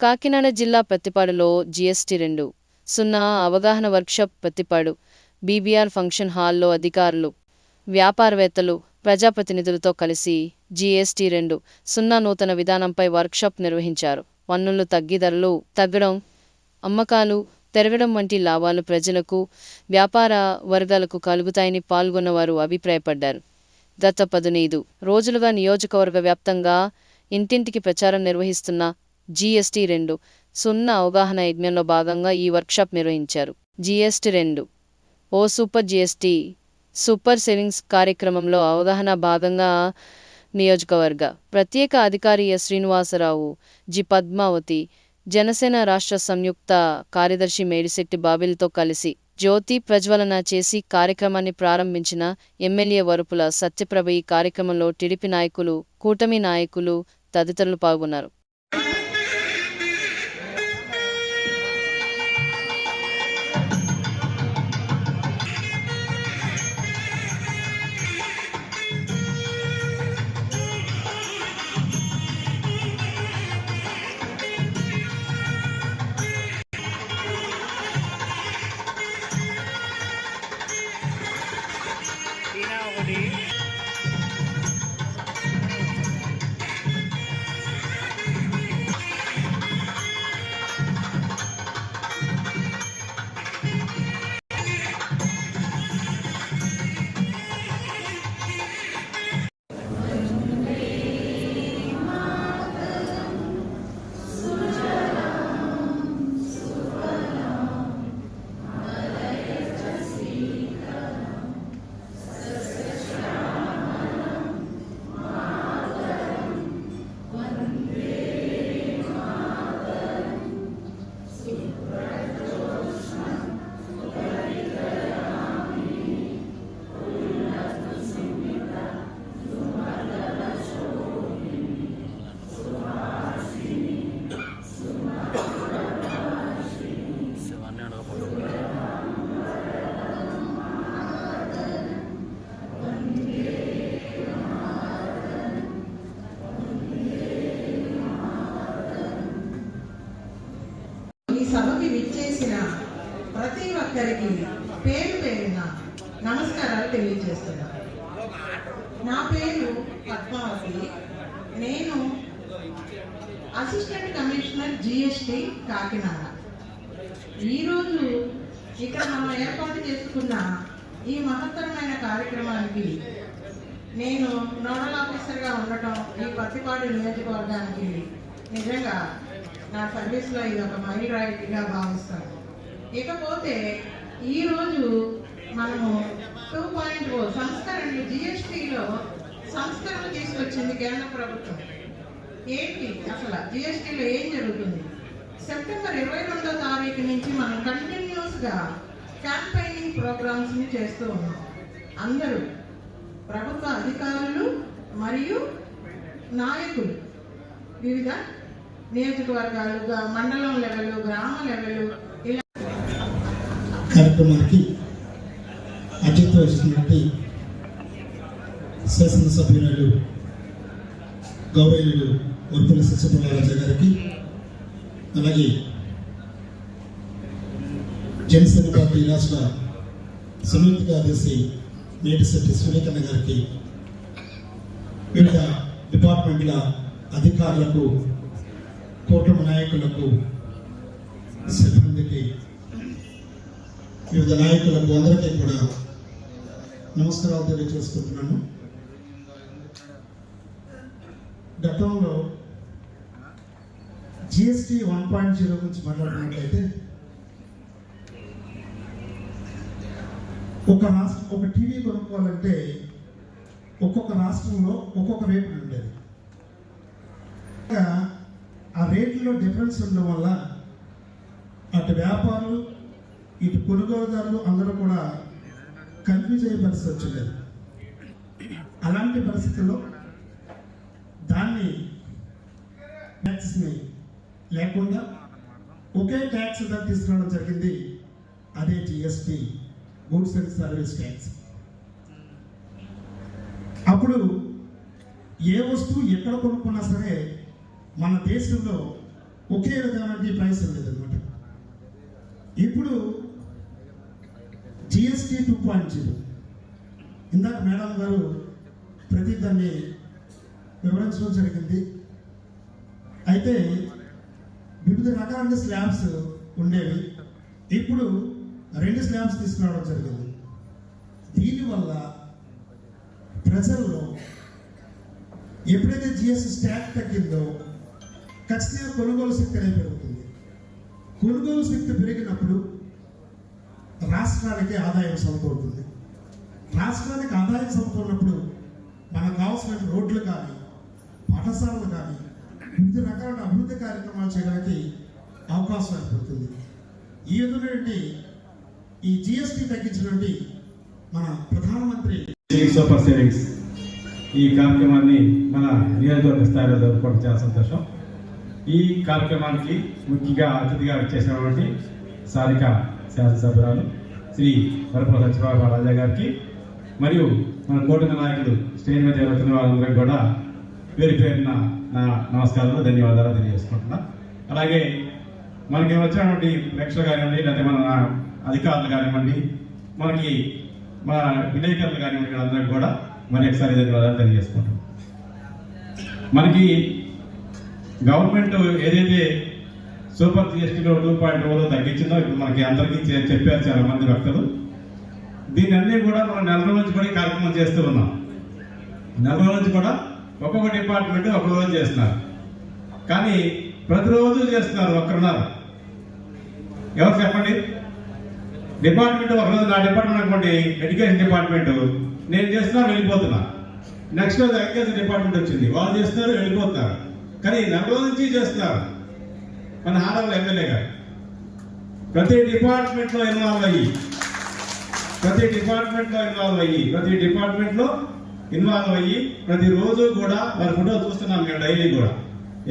కాకినాడ జిల్లా ప్రత్తిపాడులో GST-2 సున్నా అవగాహన వర్క్షాప్. ప్రత్తిపాడు BBR ఫంక్షన్ హాల్లో అధికారులు, వ్యాపారవేత్తలు, ప్రజాప్రతినిధులతో కలిసి GST-2 సున్నా నూతన విధానంపై వర్క్షాప్ నిర్వహించారు. పన్నులు తగ్గి ధరలు తగ్గడం, అమ్మకాలు పెరగడం వంటి లాభాలు ప్రజలకు, వ్యాపార వర్గాలకు కలుగుతాయని పాల్గొన్నవారు అభిప్రాయపడ్డారు. గత 15 రోజులుగా నియోజకవర్గ వ్యాప్తంగా ఇంటింటికి ప్రచారం నిర్వహిస్తున్న GST-2 సున్నా అవగాహన యజ్ఞంలో భాగంగా ఈ వర్క్షాప్ నిర్వహించారు. GST-2 ఓ సూపర్ సేవింగ్స్ కార్యక్రమంలో అవగాహన భాగంగా నియోజకవర్గ ప్రత్యేక అధికారి ఎస్ శ్రీనివాసరావు, జి పద్మావతి, జనసేన రాష్ట్ర సంయుక్త కార్యదర్శి మేడిశెట్టి బాబిల్తో కలిసి జ్యోతి ప్రజ్వలన చేసి కార్యక్రమాన్ని ప్రారంభించిన ఎమ్మెల్యే వరుపుల సత్యప్రభ ఈ కార్యక్రమంలో టీడీపీ నాయకులు, కూటమి నాయకులు తదితరులు పాల్గొన్నారు. సభకి విచ్చేసిన ప్రతి ఒక్కరికి పేరు పేరున నమస్కారాలు తెలియజేస్తున్నాను. నా పేరు పద్మావతి. నేను అసిస్టెంట్ కమిషనర్ GST కాకినాడ. ఈరోజు ఇక్కడ మనం ఏర్పాటు చేసుకున్న ఈ మహత్తరమైన కార్యక్రమానికి నేను నోడల్ ఆఫీసర్గా ఉండటం ఈ ప్రత్తిపాడు నియోజకవర్గానికి నిజంగా నా సర్వీస్లో ఇది ఒక మైలురాయిగా భావిస్తాను. ఇకపోతే ఈరోజు మనము 2.0 సంస్కరణలు GSTలో సంస్కరణలు తీసుకొచ్చింది కేంద్ర ప్రభుత్వం. ఏంటి అసలు GSTలో ఏం జరుగుతుంది? సెప్టెంబర్ 22వ తారీఖు నుంచి మనం కంటిన్యూస్గా క్యాంపెయినింగ్ ప్రోగ్రామ్స్ని చేస్తూ ఉన్నాం. అందరూ ప్రభుత్వ అధికారులు మరియు నాయకులు వివిధ నియోజకవర్గాలు, మండలం లెవెల్, గ్రామ లెవెల్ ఇలా కార్యక్రమానికి అధ్యక్షత వహిస్తున్నటువంటి శాసనసభ్యులు గౌరవనీయులు వరుపుల సత్యప్రభ గారికి, అలాగే జనసేన పార్టీ రాష్ట్ర సంయుక్త కార్యదర్శి మేడిశెట్టి సునీతన్న గారికి, వివిధ డిపార్ట్మెంట్ల అధికారులకు, కూటమి నాయకులకు, సిబ్బందికి, వివిధ నాయకులకు అందరికీ కూడా నమస్కారాలు తెలియజేసుకుంటున్నాను. గతంలో GST 1.0 గురించి మాట్లాడుతున్నట్లయితే ఒక టీవీ కొనుక్కోవాలంటే ఒక్కొక్క రాష్ట్రంలో ఒక్కొక్క రేటు ఉండేది. ఆ రేట్లలో డిఫరెన్స్ ఉండడం వల్ల అటు వ్యాపారులు ఇటు కొనుగోలుదారులు అందరూ కూడా కన్ఫ్యూజ్ అయ్యే పరిస్థితి వచ్చింది. అలాంటి పరిస్థితుల్లో దాన్ని ట్యాక్స్ని లేకుండా ఒకే ట్యాక్స్ తీసుకురావడం జరిగింది. అదే GST, goods and service tax. అప్పుడు ఏ వస్తువు ఎక్కడ కొనుక్కున్నా సరే మన దేశంలో ఒకే విధమైన ప్రైస్ ఉండేదన్నమాట. ఇప్పుడు జిఎస్టీ 2.0 ఇందాక మేడం గారు ప్రతి దాన్ని వివరించడం జరిగింది. అయితే వివిధ రకాల స్లాబ్స్ ఉండేవి, ఇప్పుడు 2 స్లాబ్స్ తీసుకురావడం జరిగింది. దీనివల్ల ప్రజల్లో ఎప్పుడైతే జిఎస్టీ స్టాక్ తగ్గిందో ఖచ్చితంగా కొనుగోలు శక్తి అనేది పెరుగుతుంది. కొనుగోలు శక్తి పెరిగినప్పుడు రాష్ట్రానికి ఆదాయం సమకూరుతుంది. రాష్ట్రానికి ఆదాయం సమకూరినప్పుడు మనకు కావాల్సిన రోడ్లు కానీ పాఠశాలలు కానీ వివిధ రకాల అభివృద్ధి కార్యక్రమాలు చేయడానికి అవకాశం ఏర్పడుతుంది. ఈ విధమైనటువంటి ఈ జిఎస్టీ తగ్గించినటువంటి మన ప్రధానమంత్రి సూపర్ సేవింగ్స్ ఈ కార్యక్రమాన్ని మన నియోజకవర్గ స్థాయిలో జరుపుకోవడం చాలా సంతోషం. ఈ కార్యక్రమానికి ముఖ్యంగా అతిథిగా వచ్చేసినటువంటి స్థానిక శాసనసభ్యురాలు శ్రీ వరప్రసాద్ సత్యబాబు రాజా గారికి మరియు మన కూటమి నాయకులు స్టేజ్ మీద జరుగుతున్న వాళ్ళందరికీ కూడా పేరు పేరున నా నమస్కారాలు, ధన్యవాదాలు తెలియజేసుకుంటున్నా. అలాగే మనకి వచ్చినటువంటి ప్రేక్షకులు కానివ్వండి, లేకపోతే మన అధికారులు కానివ్వండి, మనకి మన విలేకరులు కానివ్వండి, అందరికీ కూడా మరి ఒకసారి ధన్యవాదాలు తెలియజేసుకుంటాం. మనకి గవర్నమెంట్ ఏదైతే సూపర్ జిఎస్టీలో 2.0 తగ్గించిందో ఇప్పుడు మనకి అందరికీ చెప్పారు చాలా మంది భక్తులు. దీన్ని అన్నీ కూడా మనం నెల రోజు నుంచి కూడా కార్యక్రమం చేస్తూ ఉన్నాం. నెల రోజు నుంచి కూడా ఒక్కొక్క డిపార్ట్మెంట్ ఒక్కొక్క రోజు చేస్తున్నారు, కానీ ప్రతిరోజు చేస్తున్నారు ఒక్కరున్నారు. ఎవరు చెప్పండి? డిపార్ట్మెంట్ ఒకరోజు నా డిపార్ట్మెంట్ అనుకోండి, ఎడ్యుకేషన్ డిపార్ట్మెంట్ నేను చేస్తున్నా వెళ్ళిపోతున్నా, నెక్స్ట్ రోజు అగ్రికల్చర్ డిపార్ట్మెంట్ వచ్చింది వాళ్ళు చేస్తున్నారు వెళ్ళిపోతున్నారు, కానీ నెల రోజు నుంచి చేస్తున్నారు. మన హారాల ఎమ్మెల్యే గారు ప్రతి డిపార్ట్మెంట్లో ఇన్వాల్వ్ అయ్యి ప్రతిరోజు కూడా వారి ఫోటో చూస్తున్నాం మేము డైలీ కూడా.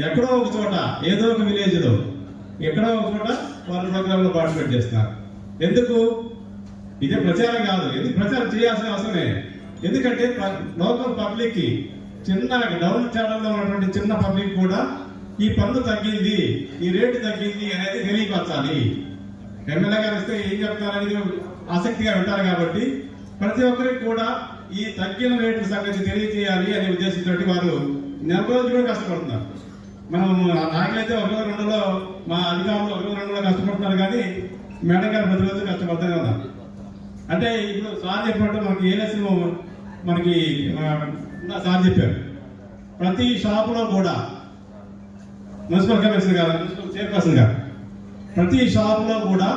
ఎక్కడో ఒక చోట ఏదో ఒక విలేజ్లో ఎక్కడో ఒక చోట వాళ్ళు ప్రోగ్రాంలో పార్టిసిపేట్ చేస్తున్నారు. ఎందుకు? ఇదే ప్రచారం కాదు, ఎందుకు ప్రచారం చేయాల్సిన అవసరమే. ఎందుకంటే లోకల్ పబ్లిక్ కి చిన్న డౌన్ ఛానల్లో ఉన్నటువంటి చిన్న పబ్లిక్ కూడా ఈ పన్ను తగ్గింది, ఈ రేటు తగ్గింది అనేది తెలియపరచాలి. ఎమ్మెల్యే గారు వస్తే ఏం చెప్తారనేది ఆసక్తిగా వింటారు కాబట్టి ప్రతి ఒక్కరికి కూడా ఈ తగ్గిన రేటు సంగతి తెలియజేయాలి అనే ఉద్దేశంతో వారు నెల రోజులు కూడా కష్టపడుతున్నారు. మనం నాకైతే 1-2లో మా అధికారులు 1-2లో కష్టపడుతున్నారు, కానీ మేడం గారు ప్రతిరోజు కష్టపడుతూనే ఉన్నారు. అంటే ఇప్పుడు సార్ చెప్పినట్టు మనకి ఏఎస్ మనకి సార్ చెప్పారు, ప్రతి షాపులో కూడా మున్సిపల్ కమిషనర్ గారు, మున్సిపల్ చైర్పర్సన్ గారు ప్రతి షాపులో కూడా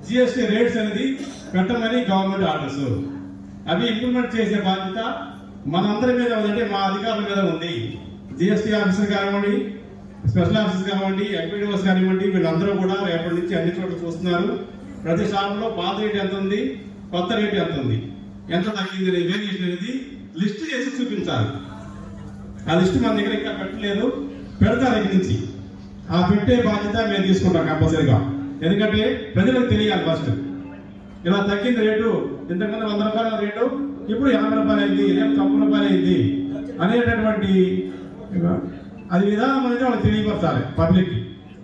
జిఎస్టీ రేట్స్ అనేది పెట్టమని గవర్నమెంట్ ఆర్డర్స్, అవి ఇంప్లిమెంట్ చేసే బాధ్యత మనందరి మీద ఉందంటే మా అధికారుల మీద ఉంది. జిఎస్టీ ఆఫీసర్ కానివ్వండి, స్పెషల్ ఆఫీసర్ కానివ్వండి, ఎంపీడీఓస్ కానివ్వండి, వీళ్ళందరూ కూడా రేపటి నుంచి అన్ని చోట్ల చూస్తున్నారు. ప్రతి షాపులో పాత రేటు ఎంత ఉంది, కొత్త రేటు ఎంత ఉంది, ఎంత తగ్గింది అనే వేరియేషన్ అనేది లిస్ట్ చేసి చూపించాలి. ఆ లిస్ట్ మన దగ్గర ఇంకా పెట్టలేదు, పెడతారు దగ్గర నుంచి. ఆ పెట్టే బాధ్యత మేము తీసుకుంటాం కంపల్సరీగా. ఎందుకంటే ప్రజలకు తెలియాలి ఫస్ట్, ఇలా తగ్గింది రేటు, ఇంతకుముందు 100 రూపాయల రేటు ఇప్పుడు 80 రూపాయలు అయింది, రేపు 90 రూపాయలు అయింది అనేటటువంటి అది విధానం అనేది వాళ్ళకి తెలియపరచాలి పబ్లిక్.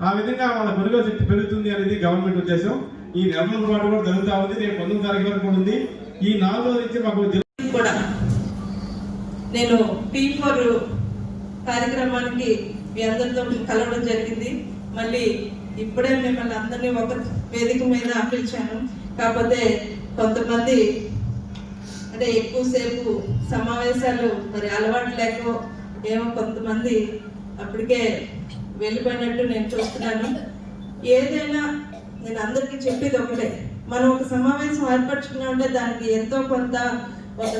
ఆ విధంగా వాళ్ళ కొనుగోలు శక్తి పెరుగుతుంది అనేది గవర్నమెంట్ ఉద్దేశం. ఈ నెల రోజుల పాటు కూడా జరుగుతూ ఉంది, రేపు 19వ తారీఖు వరకు కూడా ఉంది. ఈ 4 రోజుల నుంచి మాకు కూడా నేను P4 కార్యక్రమానికి మీ అందరితో కలవడం జరిగింది. మళ్ళీ ఇప్పుడే మిమ్మల్ని అందరినీ ఒక వేదిక మీద పిలిచాను. కాకపోతే కొంతమంది అంటే ఎక్కువసేపు సమావేశాలు మరి అలవాటు లేక ఏమో కొంతమంది అప్పటికే వెళ్ళిపోయినట్టు నేను చూస్తున్నాను. ఏదైనా నేను అందరికీ చెప్పేది ఒకటే, మనం ఒక సమావేశం ఏర్పరచుకున్నామంటే దానికి ఎంతో కొంత ఒక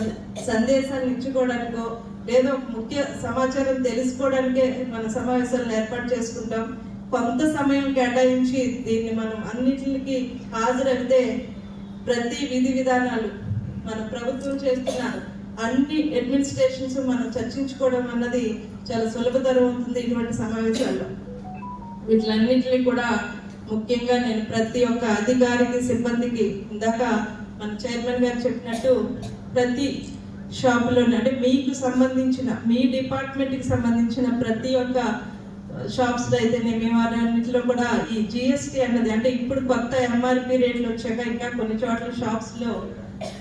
సందేశాన్ని ఇచ్చుకోవడానికో లేదా ముఖ్య సమాచారం తెలుసుకోవడానికే మన సమావేశాలను ఏర్పాటు చేసుకుంటాం. కొంత సమయం కేటాయించి దీన్ని మనం అన్నిటికి హాజరైతే ప్రతి విధి విధానాలు మన ప్రభుత్వం చేస్తున్న అన్ని అడ్మినిస్ట్రేషన్స్ మనం చర్చించుకోవడం అన్నది చాలా సులభతరం అవుతుంది ఇటువంటి సమావేశాల్లో. వీటిలన్నింటినీ కూడా ముఖ్యంగా నేను ప్రతి ఒక్క అధికారికి, సిబ్బందికి, ఇందాక మన చైర్మన్ గారు చెప్పినట్టు ప్రతి షాపులో అంటే మీకు సంబంధించిన మీ డిపార్ట్మెంట్కి సంబంధించిన ప్రతి ఒక్క షాప్స్ లో అయితేనేమి వారన్నిటిలో కూడా ఈ జిఎస్టీ అన్నది, అంటే ఇప్పుడు కొత్త ఎంఆర్పి రేట్లు వచ్చాక ఇంకా కొన్ని చోట్ల షాప్స్ లో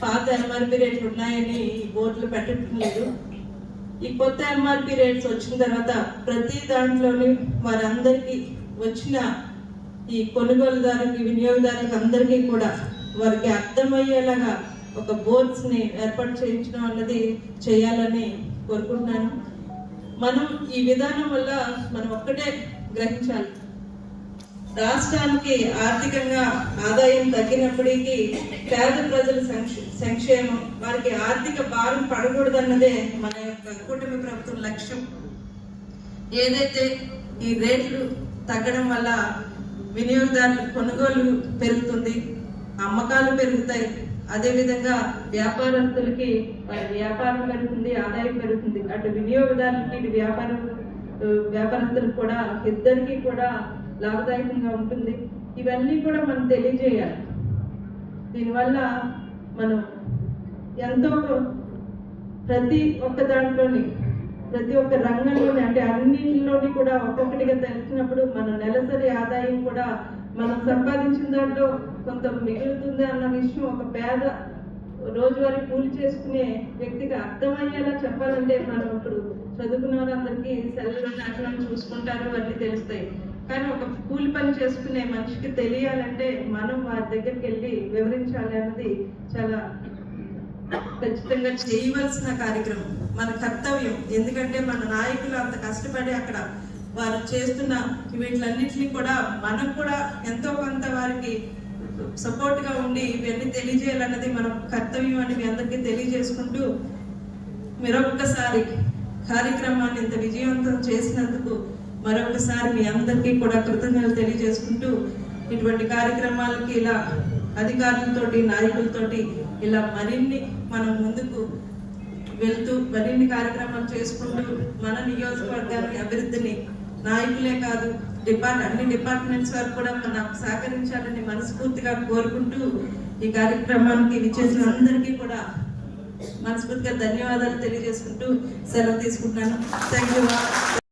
పాత ఎంఆర్పి రేట్లు ఉన్నాయని బోర్డులు పెట్టడం లేదు. ఈ కొత్త ఎంఆర్పి రేట్స్ వచ్చిన తర్వాత ప్రతి దాంట్లోని వారందరికీ వచ్చిన ఈ కొనుగోలుదారుకి, వినియోగదారులకు అందరికీ కూడా వారికి అర్థమయ్యేలాగా ఒక బోర్డ్స్ ని ఏర్పాటు చేయించడం అన్నది చేయాలని కోరుకుంటున్నాను. మనం ఈ విధానం వల్ల మనం ఒక్కటే గ్రహించాలి, రాష్ట్రానికి ఆర్థికంగా ఆదాయం తగ్గినప్పటికీ పేద ప్రజల సంక్షేమం, వారికి ఆర్థిక భారం పడకూడదన్నదే మన యొక్క కూటమి ప్రభుత్వం లక్ష్యం. ఏదైతే ఈ రేట్లు తగ్గడం వల్ల వినియోగదారుల కొనుగోలు పెరుగుతుంది, అమ్మకాలు పెరుగుతాయి, అదేవిధంగా వ్యాపారస్తులకి వ్యాపారం పెరుగుతుంది, ఆదాయం పెరుగుతుంది. అటు వినియోగదారులకి, ఇటు వ్యాపారస్తులకు కూడా ఇద్దరికి కూడా లాభదాయకంగా ఉంటుంది. ఇవన్నీ కూడా మనం తెలియజేయాలి. దీనివల్ల మనం ఎంతో ప్రతి ఒక్క దాంట్లోని, ప్రతి ఒక్క రంగంలోని, అంటే అన్నింటిలోని కూడా ఒక్కొక్కటిగా తెలిసినప్పుడు మన నెలసరి ఆదాయం కూడా మనం సంపాదించిన దాంట్లో కొంత మిగులుతుంది అన్న విషయం ఒక పేద రోజువారీ కూలి చేసుకునే వ్యక్తికి అర్థమయ్యేలా చెప్పాలంటే మనం ఇప్పుడు చదువుకున్న వారందరికీ సెల్లు అట్లా చూసుకుంటారు, అన్నీ తెలుస్తాయి. కానీ ఒక కూలి పని చేసుకునే మనిషికి తెలియాలంటే మనం వారి దగ్గరికి వెళ్ళి వివరించాలి అన్నది చాలా ఖచ్చితంగా చేయవలసిన కార్యక్రమం, మన కర్తవ్యం. ఎందుకంటే మన నాయకులు అంత కష్టపడి అక్కడ వారు చేస్తున్న వీటిలన్నింటినీ కూడా మనం కూడా ఎంతో కొంత వారికి సపోర్ట్ గా ఉండి ఇవన్నీ తెలియజేయాలన్నది మన కర్తవ్యం అని మీ అందరికీ తెలియజేసుకుంటూ, మరొకసారి కార్యక్రమాన్ని ఇంత విజయవంతం చేసినందుకు మరొకసారి మీ అందరికీ కూడా కృతజ్ఞతలు తెలియజేసుకుంటూ, ఇటువంటి కార్యక్రమాలకి ఇలా అధికారులతోటి, నాయకులతోటి ఇలా మరిన్ని మనం ముందుకు వెళ్తూ మరిన్ని కార్యక్రమాలు చేసుకుంటూ మన నియోజకవర్గాన్ని అభివృద్ధిని నాయకులే కాదు అన్ని డిపార్ట్మెంట్స్ వారు కూడా మనం సహకరించాలని మనస్ఫూర్తిగా కోరుకుంటూ, ఈ కార్యక్రమానికి విచ్చేసిన అందరికీ కూడా మనస్ఫూర్తిగా ధన్యవాదాలు తెలియజేసుకుంటూ సెలవు తీసుకుంటున్నాను. Thank you.